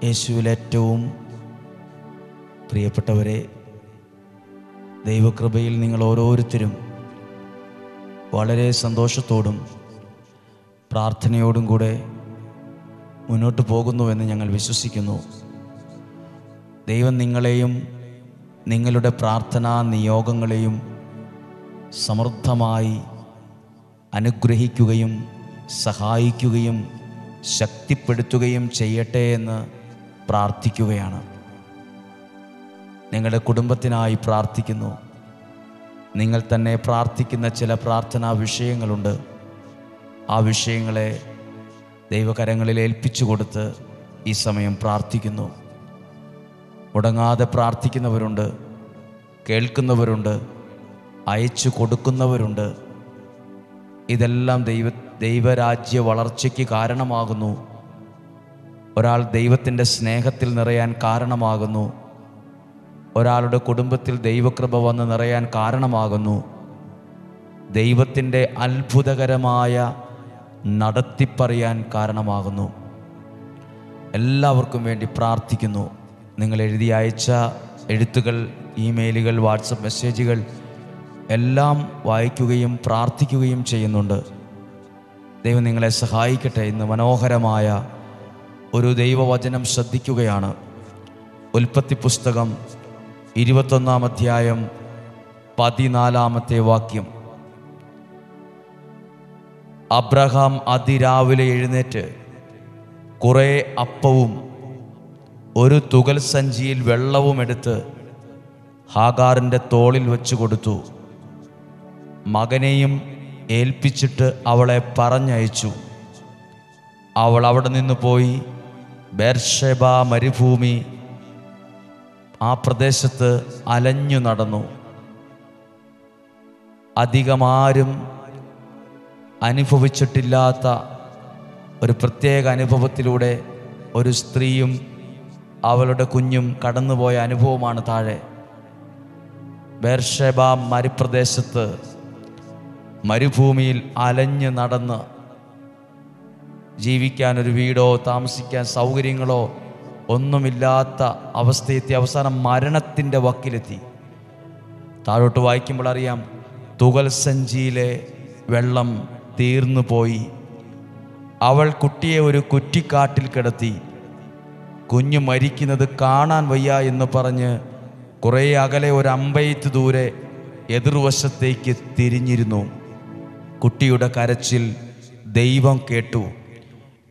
യേശുവിൽ ഏറ്റവും പ്രിയപ്പെട്ടവരെ, ദൈവകൃപയിൽ നിങ്ങൾ ഓരോരുത്തരും വളരെ സന്തോഷത്തോടും പ്രാർത്ഥനയോടും കൂടെ മുന്നോട്ട് പോകുന്നുവെന്ന് ഞങ്ങൾ വിശ്വസിക്കുന്നു. ദൈവം നിങ്ങളെയും നിങ്ങളുടെ പ്രാർത്ഥനാ നിയോഗങ്ങളെയും സമൃദ്ധമായി അനുഗ്രഹിക്കുകയും സഹായിക്കുകയും ശക്തിപ്പെടുത്തുകയും ചെയ്യട്ടെ എന്ന് പ്രാർത്ഥിക്കുകയാണ്. നിങ്ങളുടെ കുടുംബത്തിനായി പ്രാർത്ഥിക്കുന്നു. നിങ്ങൾ തന്നെ പ്രാർത്ഥിക്കുന്ന ചില പ്രാർത്ഥനാ വിഷയങ്ങളുണ്ട്. ആ വിഷയങ്ങളെ ദൈവകരങ്ങളിൽ ഏൽപ്പിച്ചു കൊടുത്ത് ഈ സമയം പ്രാർത്ഥിക്കുന്നു. മുടങ്ങാതെ പ്രാർത്ഥിക്കുന്നവരുണ്ട്, കേൾക്കുന്നവരുണ്ട്, അയച്ചു കൊടുക്കുന്നവരുണ്ട്. ഇതെല്ലാം ദൈവരാജ്യ വളർച്ചയ്ക്ക് കാരണമാകുന്നു. ഒരാൾ ദൈവത്തിൻ്റെ സ്നേഹത്തിൽ നിറയാൻ കാരണമാകുന്നു. ഒരാളുടെ കുടുംബത്തിൽ ദൈവകൃപ വന്ന് നിറയാൻ കാരണമാകുന്നു. ദൈവത്തിൻ്റെ അത്ഭുതകരമായ നടത്തിപ്പറിയാൻ കാരണമാകുന്നു. എല്ലാവർക്കും വേണ്ടി പ്രാർത്ഥിക്കുന്നു. നിങ്ങൾ എഴുതി അയച്ച എഴുത്തുകൾ, ഇമെയിലുകൾ, വാട്സപ്പ് മെസ്സേജുകൾ എല്ലാം വായിക്കുകയും പ്രാർത്ഥിക്കുകയും ചെയ്യുന്നുണ്ട്. ദൈവം നിങ്ങളെ സഹായിക്കട്ടെ. ഇന്ന് മനോഹരമായ ഒരു ദൈവവചനം ശ്രദ്ധിക്കുകയാണ്. ഉൽപ്പത്തി പുസ്തകം 21-ാം അധ്യായം 14-ാമത്തെ വാക്യം. അബ്രഹാം അതിരാവിലെ എഴുന്നേറ്റ് കുറേ അപ്പവും ഒരു തുകൽ സഞ്ചിയിൽ വെള്ളവും എടുത്ത് ഹാഗാറിൻ്റെ തോളിൽ വെച്ച് കൊടുത്തു. മകനെയും ഏൽപ്പിച്ചിട്ട് അവളെ പറഞ്ഞയച്ചു. അവൾ അവിടെ നിന്ന് പോയി ബേർഷെബ മരുഭൂമി ആ പ്രദേശത്ത് അലഞ്ഞു നടന്നു. അധികമാരും അനുഭവിച്ചിട്ടില്ലാത്ത ഒരു പ്രത്യേക അനുഭവത്തിലൂടെ ഒരു സ്ത്രീയും അവളുടെ കുഞ്ഞും കടന്നുപോയ അനുഭവമാണ് താഴെ. ബേർഷെബ മരുപ്രദേശത്ത് മരുഭൂമിയിൽ അലഞ്ഞ് നടന്ന് ജീവിക്കാൻ ഒരു വീടോ താമസിക്കാൻ സൗകര്യങ്ങളോ ഒന്നുമില്ലാത്ത അവസ്ഥയെത്തി. അവസാനം മരണത്തിൻ്റെ വക്കിലെത്തി. താഴോട്ട് വായിക്കുമ്പോൾ അറിയാം, തുകൽ സഞ്ചിയിലെ വെള്ളം തീർന്നു പോയി. അവൾ കുട്ടിയെ ഒരു കുറ്റിക്കാട്ടിൽ കിടത്തി. കുഞ്ഞ് മരിക്കുന്നത് കാണാൻ വയ്യ എന്ന് പറഞ്ഞ് കുറേ അകലെ ഒരു അമ്പെയ്ത്ത് ദൂരെ എതിർവശത്തേക്ക് തിരിഞ്ഞിരുന്നു. കുട്ടിയുടെ കരച്ചിൽ ദൈവം കേട്ടു.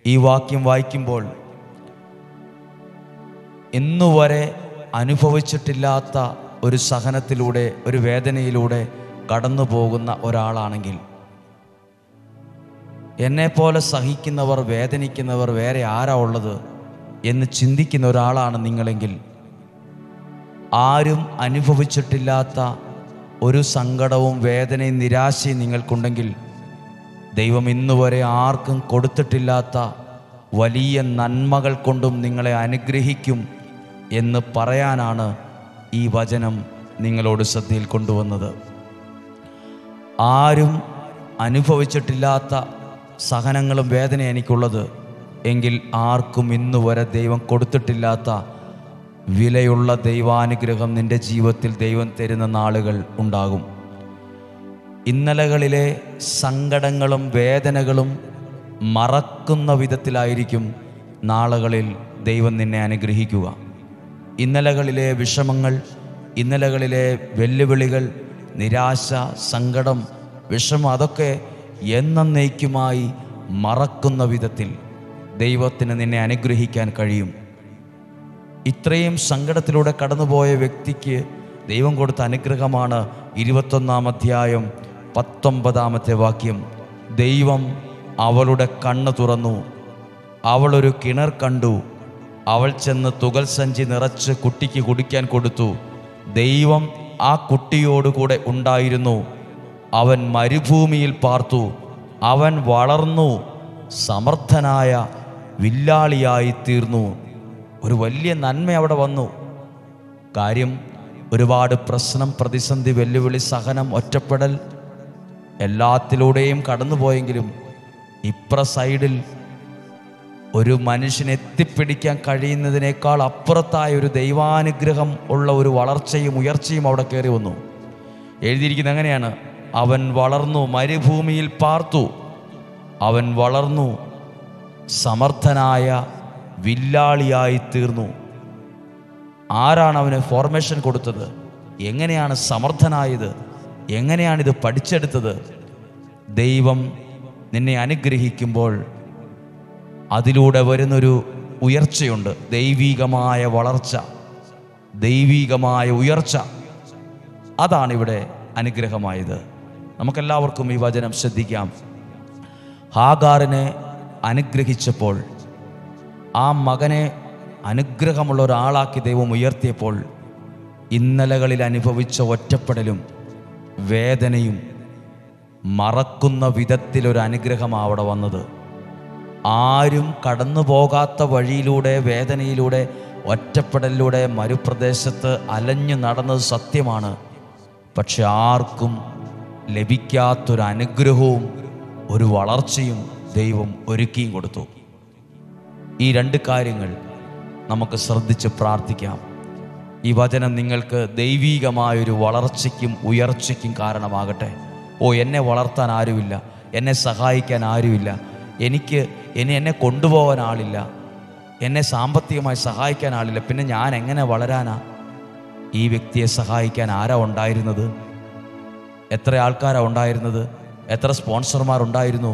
ഈ വാക്യം വായിക്കുമ്പോൾ ഇന്നുവരെ അനുഭവിച്ചിട്ടില്ലാത്ത ഒരു സഹനത്തിലൂടെ, ഒരു വേദനയിലൂടെ കടന്നു പോകുന്ന ഒരാളാണെങ്കിൽ, എന്നെപ്പോലെ സഹിക്കുന്നവർ, വേദനിക്കുന്നവർ വേറെ ആരാ ഉള്ളത് എന്ന് ചിന്തിക്കുന്ന ഒരാളാണ് നിങ്ങളെങ്കിൽ, ആരും അനുഭവിച്ചിട്ടില്ലാത്ത ഒരു സങ്കടവും വേദനയും നിരാശയും നിങ്ങൾക്കുണ്ടെങ്കിൽ, ദൈവം ഇന്നുവരെ ആർക്കും കൊടുത്തിട്ടില്ലാത്ത വലിയ നന്മകൾ കൊണ്ടും നിങ്ങളെ അനുഗ്രഹിക്കും എന്ന് പറയാനാണ് ഈ വചനം നിങ്ങളോട് ശ്രദ്ധയിൽ കൊണ്ടുവന്നത്. ആരും അനുഭവിച്ചിട്ടില്ലാത്ത സഹനങ്ങളും വേദന എനിക്കുള്ളത് എങ്കിൽ, ആർക്കും ഇന്നുവരെ ദൈവം കൊടുത്തിട്ടില്ലാത്ത വിലയുള്ള ദൈവാനുഗ്രഹം നിൻ്റെ ജീവിതത്തിൽ ദൈവം തരുന്ന നാളുകൾ ഉണ്ടാകും. ഇന്നലകളിലെ സങ്കടങ്ങളും വേദനകളും മറക്കുന്ന വിധത്തിലായിരിക്കും നാളുകളിൽ ദൈവം നിന്നെ അനുഗ്രഹിക്കുക. ഇന്നലകളിലെ വിഷമങ്ങൾ, ഇന്നലകളിലെ വെല്ലുവിളികൾ, നിരാശ, സങ്കടം, വിഷമം അതൊക്കെ എന്നേക്കുമായി മറക്കുന്ന വിധത്തിൽ ദൈവത്തിന് നിന്നെ അനുഗ്രഹിക്കാൻ കഴിയും. ഇത്രയും സങ്കടത്തിലൂടെ കടന്നുപോയ വ്യക്തിക്ക് ദൈവം കൊടുത്ത അനുഗ്രഹമാണ് 21-ാം അധ്യായം 19-ാമത്തെ വാക്യം. ദൈവം അവളുടെ കണ്ണ് തുറന്നു. അവളൊരു കിണർ കണ്ടു. അവൾ ചെന്ന് തുകൽ സഞ്ചി നിറച്ച് കുട്ടിക്ക് കുടിക്കാൻ കൊടുത്തു. ദൈവം ആ കുട്ടിയോടുകൂടെ ഉണ്ടായിരുന്നു. അവൻ മരുഭൂമിയിൽ പാർത്തു. അവൻ വളർന്നു സമർത്ഥനായ വില്ലാളിയായി തീർന്നു. ഒരു വലിയ നന്മ അവിടെ വന്നു. കാര്യം, ഒരുപാട് പ്രശ്നം, പ്രതിസന്ധി, വെല്ലുവിളി, സഹനം, ഒറ്റപ്പെടൽ എല്ലാത്തിലൂടെയും കടന്നുപോയെങ്കിലും ഇപ്ര സൈഡിൽ ഒരു മനുഷ്യന് എത്തിപ്പിടിക്കാൻ കഴിയുന്നതിനേക്കാൾ അപ്പുറത്തായ ഒരു ദൈവാനുഗ്രഹം ഉള്ള ഒരു വളർച്ചയും ഉയർച്ചയും അവിടെ കയറി വന്നു. എഴുതിയിരിക്കുന്നത് എങ്ങനെയാണ്? അവൻ വളർന്നു, മരുഭൂമിയിൽ പാർത്തു. അവൻ വളർന്നു, സമർത്ഥനായ വില്ലാളിയായി തീർന്നു. ആരാണ് അവന് ഫോർമേഷൻ കൊടുത്തത്? എങ്ങനെയാണ് സമർത്ഥനായത്? എങ്ങനെയാണിത് പഠിച്ചെടുത്തത്? ദൈവം നിന്നെ അനുഗ്രഹിക്കുമ്പോൾ അതിലൂടെ വരുന്നൊരു ഉയർച്ചയുണ്ട്. ദൈവികമായ വളർച്ച, ദൈവികമായ ഉയർച്ച. അതാണിവിടെ അനുഗ്രഹമായത്. നമുക്കെല്ലാവർക്കും ഈ വചനം ശ്രദ്ധിക്കാം. ഹാഗാറിനെ അനുഗ്രഹിച്ചപ്പോൾ, ആ മകനെ അനുഗ്രഹമുള്ള ഒരാളാക്കി ദൈവം ഉയർത്തിയപ്പോൾ, ഇന്നലകളിൽ അനുഭവിച്ച ഒറ്റപ്പെടലും വേദനയും മറക്കുന്ന വിധത്തിലൊരു അനുഗ്രഹമാണ് അവിടെ വന്നത്. ആരും കടന്നു പോകാത്ത വഴിയിലൂടെ, വേദനയിലൂടെ, ഒറ്റപ്പെടലിലൂടെ മരുപ്രദേശത്ത് അലഞ്ഞു നടന്നത് സത്യമാണ്. പക്ഷെ ആർക്കും ലഭിക്കാത്തൊരു അനുഗ്രഹവും ഒരു വളർച്ചയും ദൈവം ഒരുക്കിയും കൊടുത്തു. ഈ രണ്ട് കാര്യങ്ങൾ നമുക്ക് ശ്രദ്ധിച്ച് പ്രാർത്ഥിക്കാം. ഈ വചനം നിങ്ങൾക്ക് ദൈവികമായൊരു വളർച്ചയ്ക്കും ഉയർച്ചയ്ക്കും കാരണമാകട്ടെ. എന്നെ വളർത്താൻ ആരുമില്ല, എന്നെ സഹായിക്കാൻ ആരുമില്ല, എന്നെ കൊണ്ടുപോകാൻ ആളില്ല, എന്നെ സാമ്പത്തികമായി സഹായിക്കാൻ ആളില്ല, പിന്നെ ഞാൻ എങ്ങനെ വളരാനാ? ഈ വ്യക്തിയെ സഹായിക്കാൻ ആരാ ഉണ്ടായിരുന്നത്? എത്ര ആൾക്കാരാണ് ഉണ്ടായിരുന്നത്? എത്ര സ്പോൺസർമാരുണ്ടായിരുന്നു?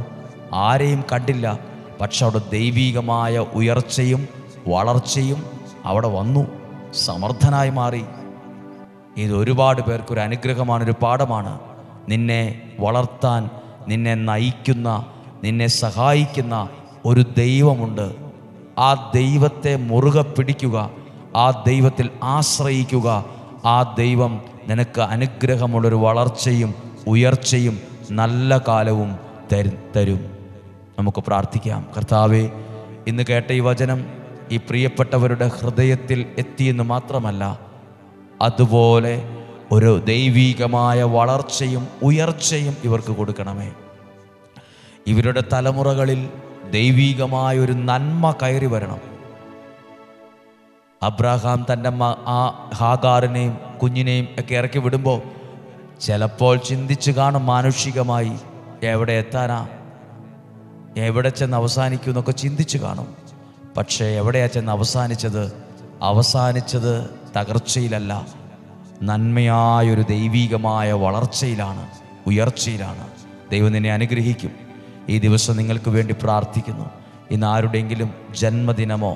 ആരെയും കണ്ടില്ല. പക്ഷെ അവിടെ ദൈവികമായ ഉയർച്ചയും വളർച്ചയും അവിടെ വന്നു. സമർത്ഥനായി മാറി. ഇത് ഒരുപാട് പേർക്കൊരു അനുഗ്രഹമാണ്, ഒരു പാഠമാണ്. നിന്നെ വളർത്താൻ, നിന്നെ നയിക്കുന്ന, നിന്നെ സഹായിക്കുന്ന ഒരു ദൈവമുണ്ട്. ആ ദൈവത്തെ മുറുകെ പിടിക്കുക, ആ ദൈവത്തിൽ ആശ്രയിക്കുക. ആ ദൈവം നിനക്ക് അനുഗ്രഹമുള്ളൊരു വളർച്ചയും ഉയർച്ചയും നല്ല കാലവും തരും. നമുക്ക് പ്രാർത്ഥിക്കാം. കർത്താവേ, ഇന്ന് കേട്ട ഈ വചനം ഈ പ്രിയപ്പെട്ടവരുടെ ഹൃദയത്തിൽ എത്തിയെന്ന് മാത്രമല്ല, അതുപോലെ ഒരു ദൈവികമായ വളർച്ചയും ഉയർച്ചയും ഇവർക്ക് കൊടുക്കണമേ. ഇവരുടെ തലമുറകളിൽ ദൈവികമായൊരു നന്മ കയറി വരണം. അബ്രഹാം തൻ്റെ ആ ഹാഗാറിനെയും കുഞ്ഞിനെയും ഒക്കെ ഇറക്കി വിടുമ്പോൾ ചിലപ്പോൾ ചിന്തിച്ചു കാണും മാനുഷികമായി, എവിടെ എത്താനാ, എവിടെ ചെന്ന് അവസാനിക്കും എന്നൊക്കെ ചിന്തിച്ചു കാണും. പക്ഷേ എവിടെയാ ചെന്ന് അവസാനിച്ചത് തകർച്ചയിലല്ല, നന്മയായൊരു ദൈവികമായ വളർച്ചയിലാണ്, ഉയർച്ചയിലാണ്. ദൈവം നിന്നെ അനുഗ്രഹിക്കും. ഈ ദിവസം നിങ്ങൾക്ക് വേണ്ടി പ്രാർത്ഥിക്കുന്നു. ഇന്ന് ആരുടെയെങ്കിലും ജന്മദിനമോ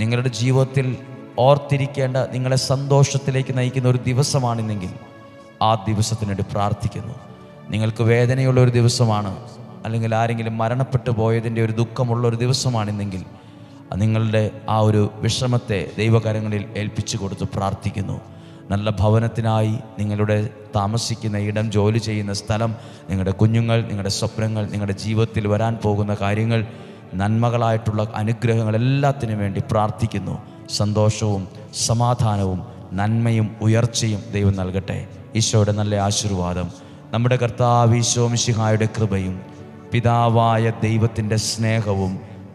നിങ്ങളുടെ ജീവിതത്തിൽ ഓർത്തിരിക്കേണ്ട, നിങ്ങളെ സന്തോഷത്തിലേക്ക് നയിക്കുന്ന ഒരു ദിവസമാണെന്നെങ്കിൽ ആ ദിവസത്തിന് വേണ്ടി പ്രാർത്ഥിക്കുന്നു. നിങ്ങൾക്ക് വേദനയുള്ള ഒരു ദിവസമാണ്, അല്ലെങ്കിൽ ആരെങ്കിലും മരണപ്പെട്ടു പോയതിൻ്റെ ഒരു ദുഃഖമുള്ള ഒരു ദിവസമാണെന്നെങ്കിൽ നിങ്ങളുടെ ആ ഒരു വിഷമത്തെ ദൈവകരങ്ങളിൽ ഏൽപ്പിച്ചു കൊടുത്ത് പ്രാർത്ഥിക്കുന്നു. നല്ല ഭവനത്തിനായി, നിങ്ങളുടെ താമസിക്കുന്ന ഇടം, ജോലി ചെയ്യുന്ന സ്ഥലം, നിങ്ങളുടെ കുഞ്ഞുങ്ങൾ, നിങ്ങളുടെ സ്വപ്നങ്ങൾ, നിങ്ങളുടെ ജീവിതത്തിൽ വരാൻ പോകുന്ന കാര്യങ്ങൾ, നന്മകളായിട്ടുള്ള അനുഗ്രഹങ്ങൾ എല്ലാത്തിനും വേണ്ടി പ്രാർത്ഥിക്കുന്നു. സന്തോഷവും സമാധാനവും നന്മയും ഉയർച്ചയും ദൈവം നൽകട്ടെ. ഈശോയുടെ നല്ല ആശീർവാദം, നമ്മുടെ കർത്താവ് ഈശോ മിശിഹായുടെ കൃപയും പിതാവായ ദൈവത്തിൻ്റെ സ്നേഹവും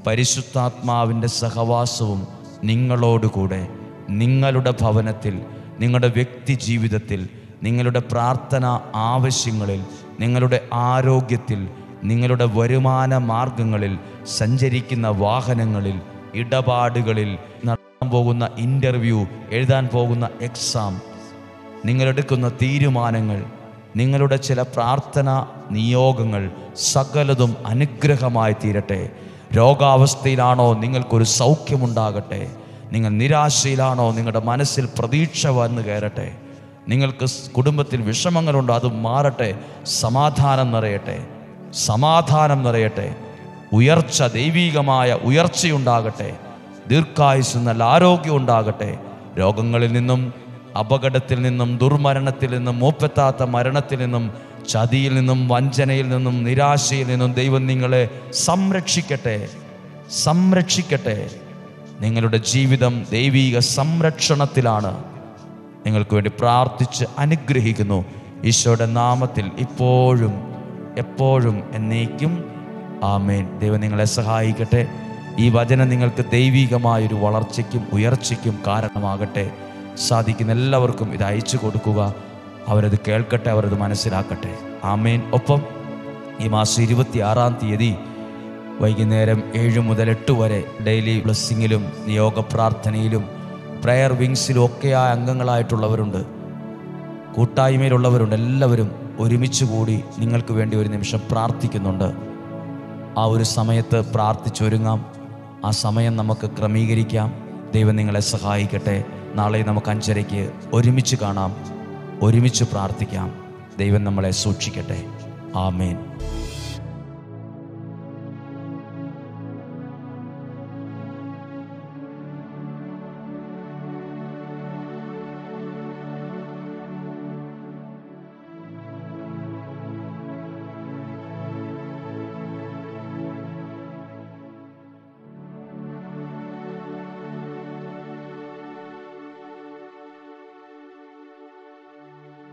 പരിശുദ്ധാത്മാവിൻ്റെ സഹവാസവും നിങ്ങളോടുകൂടെ, നിങ്ങളുടെ ഭവനത്തിൽ, നിങ്ങളുടെ വ്യക്തി ജീവിതത്തിൽ, നിങ്ങളുടെ പ്രാർത്ഥന ആവശ്യങ്ങളിൽ, നിങ്ങളുടെ ആരോഗ്യത്തിൽ, നിങ്ങളുടെ വരുമാന മാർഗങ്ങളിൽ, സഞ്ചരിക്കുന്ന വാഹനങ്ങളിൽ, ഇടപാടുകളിൽ, നടത്താൻ പോകുന്ന ഇൻ്റർവ്യൂ, എഴുതാൻ പോകുന്ന എക്സാം, നിങ്ങളെടുക്കുന്ന തീരുമാനങ്ങൾ, നിങ്ങളുടെ ചില പ്രാർത്ഥന നിയോഗങ്ങൾ സകലതും അനുഗ്രഹമായി തീരട്ടെ. രോഗാവസ്ഥയിലാണോ, നിങ്ങൾക്കൊരു സൗഖ്യമുണ്ടാകട്ടെ. നിങ്ങൾ നിരാശയിലാണോ, നിങ്ങളുടെ മനസ്സിൽ പ്രതീക്ഷ വന്നു കയറട്ടെ. നിങ്ങൾക്ക് കുടുംബത്തിൽ വിഷമങ്ങളുണ്ടോ, അത് മാറട്ടെ. സമാധാനം നിറയട്ടെ, സമാധാനം നിറയട്ടെ. ഉയർച്ച, ദൈവികമായ ഉയർച്ചയുണ്ടാകട്ടെ. ദീർഘായുസ്സും നല്ല ആരോഗ്യം ഉണ്ടാകട്ടെ. രോഗങ്ങളിൽ നിന്നും, അപകടത്തിൽ നിന്നും, ദുർമരണത്തിൽ നിന്നും, മൂപ്പെത്താത്ത മരണത്തിൽ നിന്നും, ചതിയിൽ നിന്നും, വഞ്ചനയിൽ നിന്നും, നിരാശയിൽ നിന്നും ദൈവം നിങ്ങളെ സംരക്ഷിക്കട്ടെ. നിങ്ങളുടെ ജീവിതം ദൈവിക സംരക്ഷണത്തിലാണ്. നിങ്ങൾക്ക് വേണ്ടി പ്രാർത്ഥിച്ച് അനുഗ്രഹിക്കുന്നു. ഈശോയുടെ നാമത്തിൽ ഇപ്പോഴും എപ്പോഴും എന്നേക്കും ആമേൻ. ദൈവം നിങ്ങളെ സഹായിക്കട്ടെ. ഈ വചനം നിങ്ങൾക്ക് ദൈവികമായൊരു വളർച്ചയ്ക്കും ഉയർച്ചയ്ക്കും കാരണമാകട്ടെ. സാധിക്കുന്ന എല്ലാവർക്കും ഇത് അയച്ചു കൊടുക്കുക. അവരത് കേൾക്കട്ടെ, അവരത് മനസ്സിലാക്കട്ടെ. ആമേൻ. ഒപ്പം ഈ മാസം 26-ാം തീയതി വൈകുന്നേരം 7 മുതൽ 8 വരെ ഡെയിലി ബ്ലെസ്സിങ്ങിലും നിയോഗ പ്രാർത്ഥനയിലും പ്രയർ വിങ്സിലും ഒക്കെയായ അംഗങ്ങളായിട്ടുള്ളവരുണ്ട്, കൂട്ടായ്മയിലുള്ളവരുണ്ട്. എല്ലാവരും ഒരുമിച്ച് കൂടി നിങ്ങൾക്ക് വേണ്ടി ഒരു നിമിഷം പ്രാർത്ഥിക്കുന്നുണ്ട്. ആ ഒരു സമയത്ത് പ്രാർത്ഥിച്ചൊരുങ്ങാം. ആ സമയം നമുക്ക് ക്രമീകരിക്കാം. ദൈവം നിങ്ങളെ സഹായിക്കട്ടെ. നാളെ നമുക്ക് 5:30 ഒരുമിച്ച് കാണാം, ഒരുമിച്ച് പ്രാർത്ഥിക്കാം. ദൈവം നമ്മളെ സൂക്ഷിക്കട്ടെ. ആമേൻ.